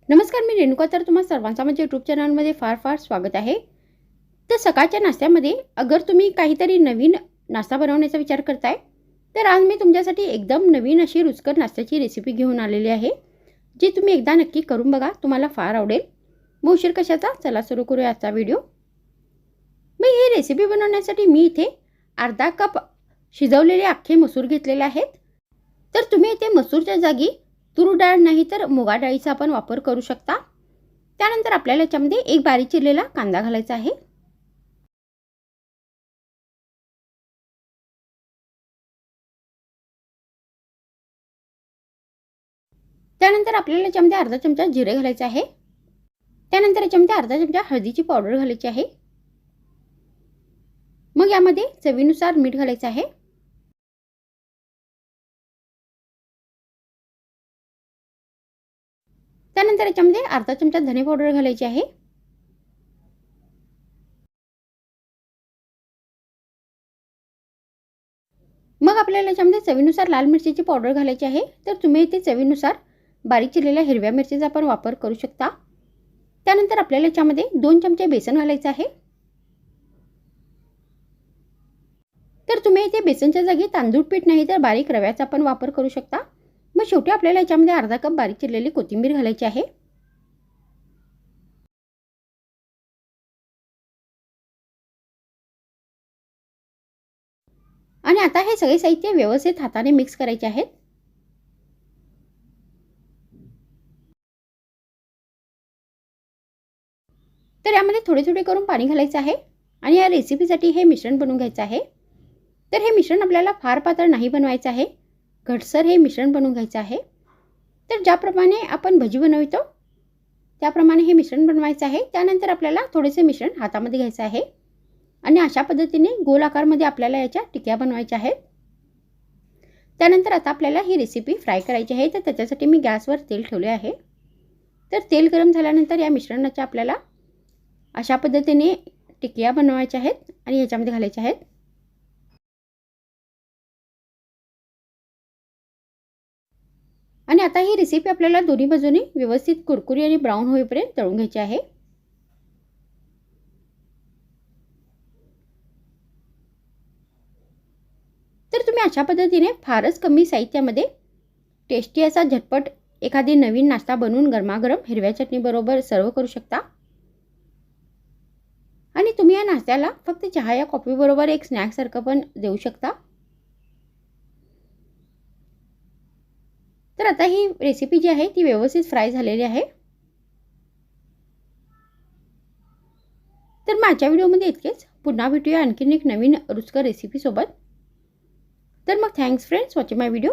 नमस्कार, मी रेणुका. तर तुम्हा सर्वांचं माझ्या यूट्यूब चॅनलमध्ये फार फार स्वागत आहे. तर सकाळच्या नाश्त्यामध्ये अगर तुम्ही काहीतरी नवीन नाश्ता बनवण्याचा विचार करताय, तर आज मी तुमच्यासाठी एकदम नवीन अशी रुचकर नाश्त्याची रेसिपी घेऊन आलेली आहे, जी तुम्ही एकदा नक्की करून बघा, तुम्हाला फार आवडेल. मग उशीर कशाचा, चला सुरू करूया आजचा व्हिडिओ. मी ही रेसिपी बनवण्यासाठी मी इथे अर्धा कप शिजवलेले अख्खे मसूर घेतलेले आहेत. तर तुम्ही इथे मसूरच्या जागी तूर डाळ नाही तर मुगा डाळीचा आपण वापर करू शकता. त्यानंतर आपल्याला याच्यामध्ये एक बारीक चिरलेला कांदा घालायचा आहे. त्यानंतर आपल्याला याच्यामध्ये अर्धा चमचा जिरे घालायचे आहे. त्यानंतर याच्यामध्ये अर्धा चमचा हळदीची पावडर घालायची आहे. मग यामध्ये चवीनुसार मीठ घालायचं आहे. त्यानंतर याच्यामध्ये अर्धा चमचा धने पावडर घालायची आहे. मग आपल्याला याच्यामध्ये चवीनुसार लाल मिरचीची पावडर घालायची आहे. तर तुम्ही इथे चवीनुसार बारीक चिरलेल्या हिरव्या मिरचीचा पण वापर करू शकता. त्यानंतर आपल्याला याच्यामध्ये 2 चमचे बेसन घालायचं आहे. तर तुम्ही इथे बेसनच्या जागी तांदूळ पीठ नाही तर बारीक रव्याचा पण वापर करू शकता. मग शेवटी आपल्याला याच्यामध्ये अर्धा कप बारीक चिरलेली कोथिंबीर घालायची आहे. आणि आता हे सगळे साहित्य व्यवस्थित हाताने मिक्स करायचे आहेत. तर यामध्ये थोडे थोडे करून पाणी घालायचं आहे आणि या रेसिपीसाठी हे मिश्रण बनवून घ्यायचं आहे. तर हे मिश्रण आपल्याला फार पातळ नाही बनवायचं आहे, घटसर हे मिश्रण बनवून घ्यायचं आहे. तर ज्याप्रमाणे आपण भजी बनवतो त्याप्रमाणे हे मिश्रण बनवायचं आहे. त्यानंतर आपल्याला थोडेसे मिश्रण हातामध्ये घ्यायचं आहे आणि अशा पद्धतीने गोल आकारमध्ये आपल्याला याच्या टिक्या बनवायच्या आहेत. त्यानंतर आता आपल्याला ही रेसिपी फ्राय करायची आहे. तर त्याच्यासाठी मी गॅसवर तेल ठेवले आहे. तर तेल गरम झाल्यानंतर या मिश्रणाच्या आपल्याला अशा पद्धतीने टिक्या बनवायच्या आहेत आणि ह्याच्यामध्ये घालायच्या आहेत. आणि आता ही रेसिपी आपल्याला दोन्ही बाजूने व्यवस्थित कुरकुरी आणि ब्राऊन होईपर्यंत तळून घ्यायची आहे. तर तुम्ही अशा पद्धतीने फारच कमी साहित्यामध्ये टेस्टी असा झटपट एखादी नवीन नाश्ता बनवून गरमागरम हिरव्या चटणीबरोबर सर्व करू शकता. आणि तुम्ही या नाश्त्याला फक्त चहा या कॉफीबरोबर एक स्नॅक्ससारखं पण देऊ शकता. तर आता ही रेसिपी जी आहे ती व्यवस्थित फ्राय झालेली आहे. तर माझ्या व्हिडिओमध्ये इतकेच. पुन्हा भेटूया आणखीन एक नवीन रुचकर रेसिपी सोबत. तर मग थँक्स फ्रेंड्स वॉचिंग माय व्हिडिओ.